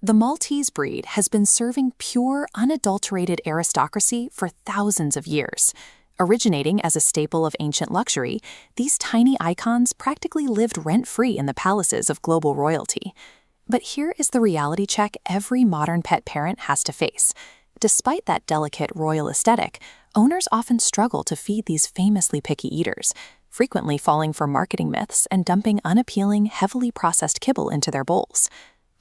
The Maltese breed has been serving pure, unadulterated aristocracy for thousands of years. Originating as a staple of ancient luxury, these tiny icons practically lived rent-free in the palaces of global royalty. But here is the reality check every modern pet parent has to face. Despite that delicate royal aesthetic, owners often struggle to feed these famously picky eaters, frequently falling for marketing myths and dumping unappealing, heavily processed kibble into their bowls.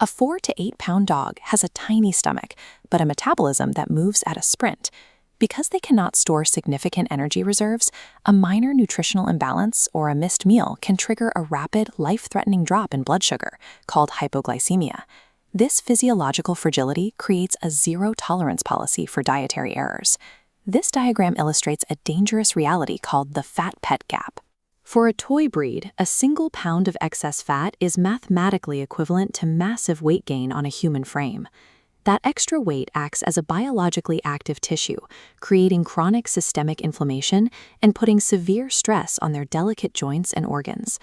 A 4 to 8 pound dog has a tiny stomach, but a metabolism that moves at a sprint. Because they cannot store significant energy reserves, a minor nutritional imbalance or a missed meal can trigger a rapid, life-threatening drop in blood sugar, called hypoglycemia. This physiological fragility creates a zero-tolerance policy for dietary errors. This diagram illustrates a dangerous reality called the fat pet gap. For a toy breed, a single pound of excess fat is mathematically equivalent to massive weight gain on a human frame. That extra weight acts as a biologically active tissue, creating chronic systemic inflammation and putting severe stress on their delicate joints and organs.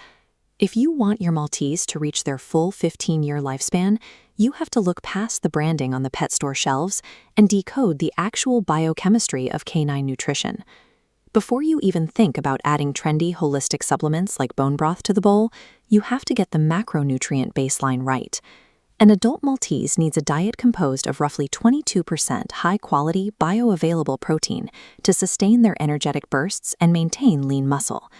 If you want your Maltese to reach their full 15-year lifespan, you have to look past the branding on the pet store shelves and decode the actual biochemistry of canine nutrition. Before you even think about adding trendy holistic supplements like bone broth to the bowl, you have to get the macronutrient baseline right. An adult Maltese needs a diet composed of roughly 22% high-quality, bioavailable protein to sustain their energetic bursts and maintain lean muscle.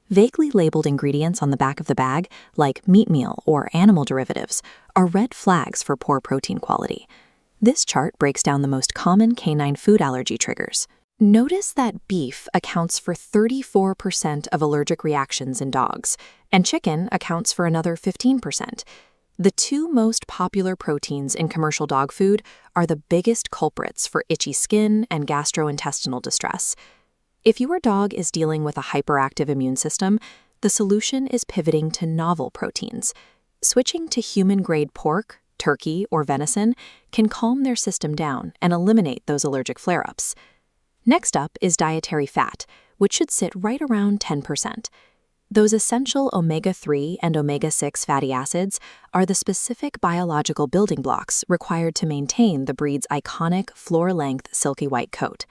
Vaguely labeled ingredients on the back of the bag, like meat meal or animal derivatives, are red flags for poor protein quality. This chart breaks down the most common canine food allergy triggers. Notice that beef accounts for 34% of allergic reactions in dogs, and chicken accounts for another 15%. The two most popular proteins in commercial dog food are the biggest culprits for itchy skin and gastrointestinal distress. If your dog is dealing with a hyperactive immune system, the solution is pivoting to novel proteins. Switching to human-grade pork, turkey, or venison can calm their system down and eliminate those allergic flare-ups. Next up is dietary fat, which should sit right around 10%. Those essential omega-3 and omega-6 fatty acids are the specific biological building blocks required to maintain the breed's iconic floor-length silky white coat.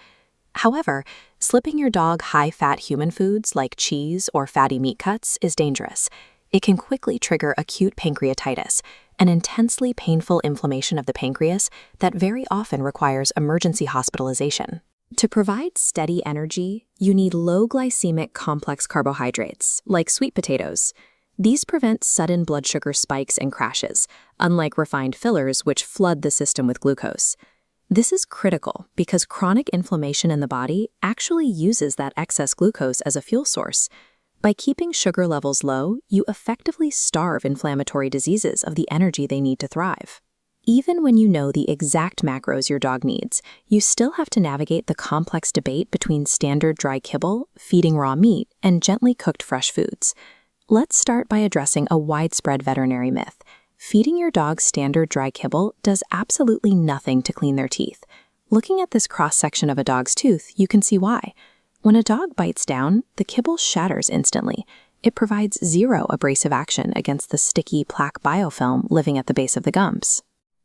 However, slipping your dog high-fat human foods like cheese or fatty meat cuts is dangerous. It can quickly trigger acute pancreatitis, an intensely painful inflammation of the pancreas that very often requires emergency hospitalization. To provide steady energy, you need low-glycemic complex carbohydrates, like sweet potatoes. These prevent sudden blood sugar spikes and crashes, unlike refined fillers which flood the system with glucose. This is critical because chronic inflammation in the body actually uses that excess glucose as a fuel source. By keeping sugar levels low, you effectively starve inflammatory diseases of the energy they need to thrive. Even when you know the exact macros your dog needs, you still have to navigate the complex debate between standard dry kibble, feeding raw meat, and gently cooked fresh foods. Let's start by addressing a widespread veterinary myth. Feeding your dog standard dry kibble does absolutely nothing to clean their teeth. Looking at this cross-section of a dog's tooth, you can see why. When a dog bites down, the kibble shatters instantly. It provides zero abrasive action against the sticky plaque biofilm living at the base of the gums.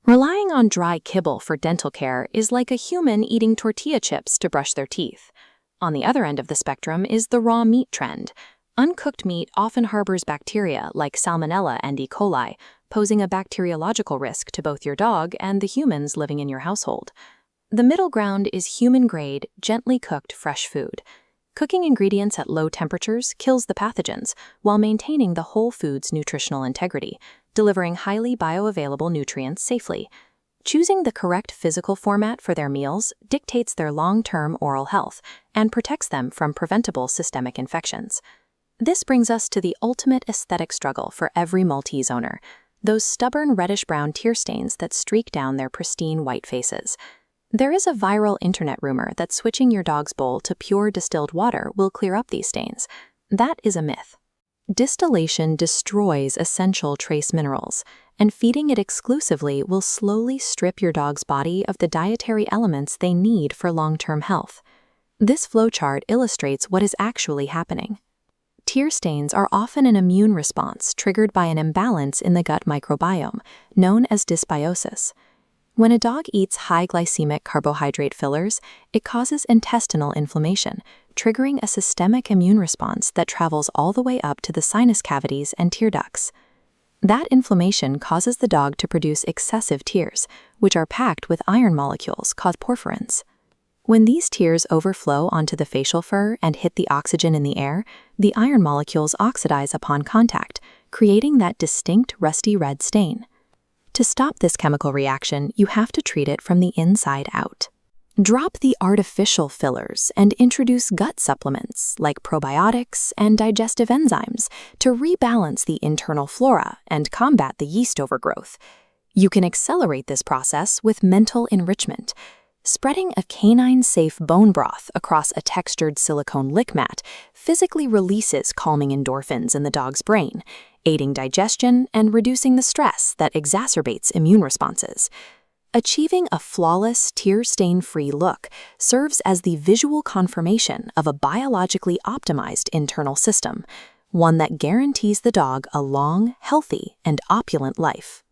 Relying on dry kibble for dental care is like a human eating tortilla chips to brush their teeth. On the other end of the spectrum is the raw meat trend. Uncooked meat often harbors bacteria like Salmonella and E. coli, posing a bacteriological risk to both your dog and the humans living in your household. The middle ground is human-grade, gently cooked fresh food. Cooking ingredients at low temperatures kills the pathogens while maintaining the whole food's nutritional integrity, delivering highly bioavailable nutrients safely. Choosing the correct physical format for their meals dictates their long-term oral health and protects them from preventable systemic infections. This brings us to the ultimate aesthetic struggle for every Maltese owner, those stubborn reddish-brown tear stains that streak down their pristine white faces. There is a viral internet rumor that switching your dog's bowl to pure distilled water will clear up these stains. That is a myth. Distillation destroys essential trace minerals, and feeding it exclusively will slowly strip your dog's body of the dietary elements they need for long-term health. This flowchart illustrates what is actually happening. Tear stains are often an immune response triggered by an imbalance in the gut microbiome, known as dysbiosis. When a dog eats high glycemic carbohydrate fillers, it causes intestinal inflammation, triggering a systemic immune response that travels all the way up to the sinus cavities and tear ducts. That inflammation causes the dog to produce excessive tears, which are packed with iron molecules called porphyrins. When these tears overflow onto the facial fur and hit the oxygen in the air, the iron molecules oxidize upon contact, creating that distinct rusty red stain. To stop this chemical reaction, you have to treat it from the inside out. Drop the artificial fillers and introduce gut supplements like probiotics and digestive enzymes to rebalance the internal flora and combat the yeast overgrowth. You can accelerate this process with mental enrichment. Spreading a canine-safe bone broth across a textured silicone lick mat physically releases calming endorphins in the dog's brain, aiding digestion and reducing the stress that exacerbates immune responses. Achieving a flawless, tear-stain-free look serves as the visual confirmation of a biologically optimized internal system, one that guarantees the dog a long, healthy, and opulent life.